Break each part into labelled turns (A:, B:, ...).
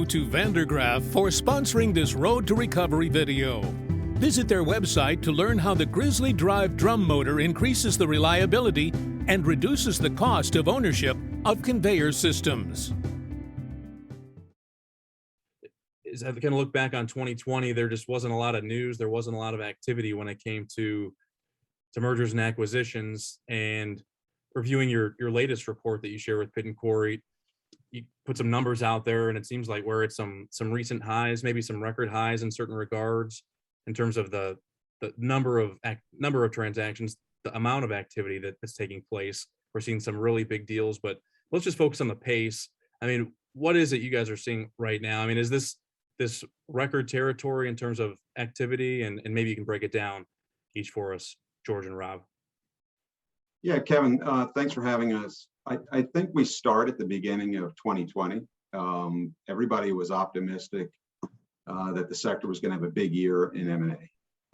A: to Vandergraaf for sponsoring this Road to Recovery video. Visit their website to learn how the Grizzly Drive drum motor increases the reliability and reduces the cost of ownership of conveyor systems.
B: As I kind of look back on 2020, there just wasn't a lot of news. There wasn't a lot of activity when it came to mergers and acquisitions. And reviewing your latest report that you share with Pitt and Corey, you put some numbers out there, and it seems like we're at some recent highs, maybe some record highs in certain regards, in terms of the number of transactions, the amount of activity that's taking place. We're seeing some really big deals, but let's just focus on the pace. I mean, what is it you guys are seeing right now? I mean, is this record territory in terms of activity? And maybe you can break it down each for us, George and Rob.
C: Yeah, Kevin, thanks for having us. I think we start at the beginning of 2020. Everybody was optimistic that the sector was going to have a big year in M&A.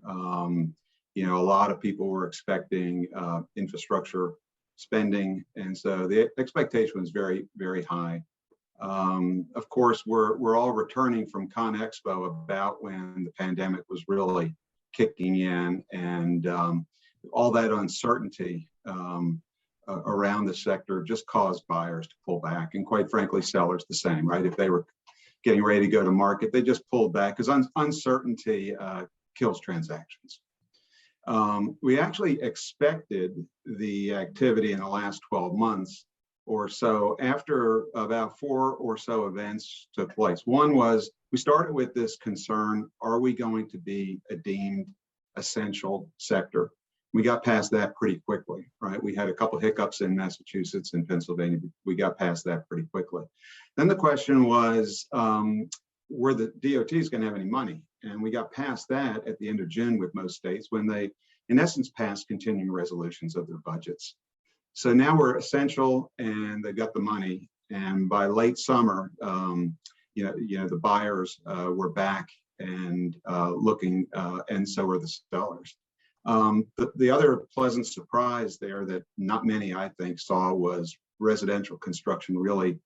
C: A lot of people were expecting infrastructure spending, and so the expectation was very, very high. Of course, we're all returning from ConExpo, about when the pandemic was really kicking in, and all that uncertainty around the sector just caused buyers to pull back, and quite frankly, sellers the same, right? If they were getting ready to go to market, they just pulled back because uncertainty kills transactions. We actually expected the activity in the last 12 months or so, after about 4 or so events took place. One was, we started with this concern: are we going to be a deemed essential sector? We got past that pretty quickly, right? We had a couple hiccups in Massachusetts and Pennsylvania. We got past that pretty quickly. Then the question was, were the DOTs going to have any money? And we got past that at the end of June with most states, when they, in essence, passed continuing resolutions of their budgets. So now we're essential, and they got the money. And by late summer, the buyers were back and looking, and so were the sellers. The other pleasant surprise there that not many, I think, saw was residential construction really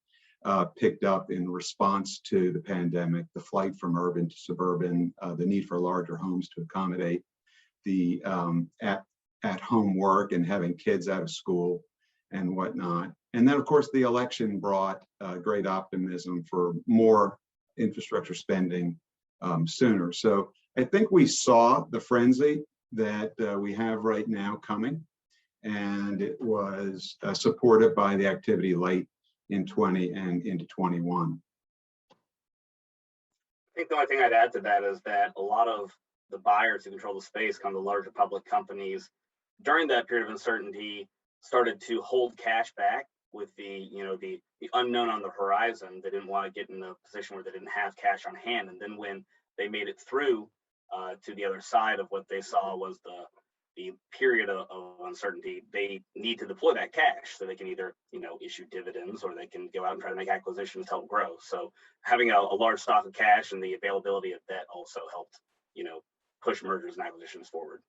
C: picked up in response to the pandemic, the flight from urban to suburban, the need for larger homes to accommodate the at-home work and having kids out of school and whatnot. And then, of course, the election brought great optimism for more infrastructure spending sooner. So I think we saw the frenzy that we have right now coming, and it was supported by the activity late in 20 and into 21.
D: I think the only thing I'd add to that is that a lot of the buyers who control the space, kind of the larger public companies, during that period of uncertainty, started to hold cash back with the unknown on the horizon. They didn't want to get in a position where they didn't have cash on hand. And then when they made it through to the other side of what they saw was the period of uncertainty, they need to deploy that cash so they can either issue dividends, or they can go out and try to make acquisitions to help grow. So having a large stock of cash and the availability of debt also helped push mergers and acquisitions forward.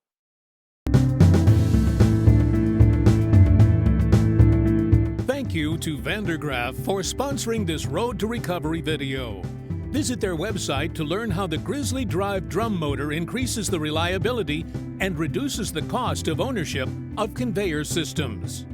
A: Thank you to Vandergraaf for sponsoring this Road to Recovery video. Visit their website to learn how the Grizzly Drive drum motor increases the reliability and reduces the cost of ownership of conveyor systems.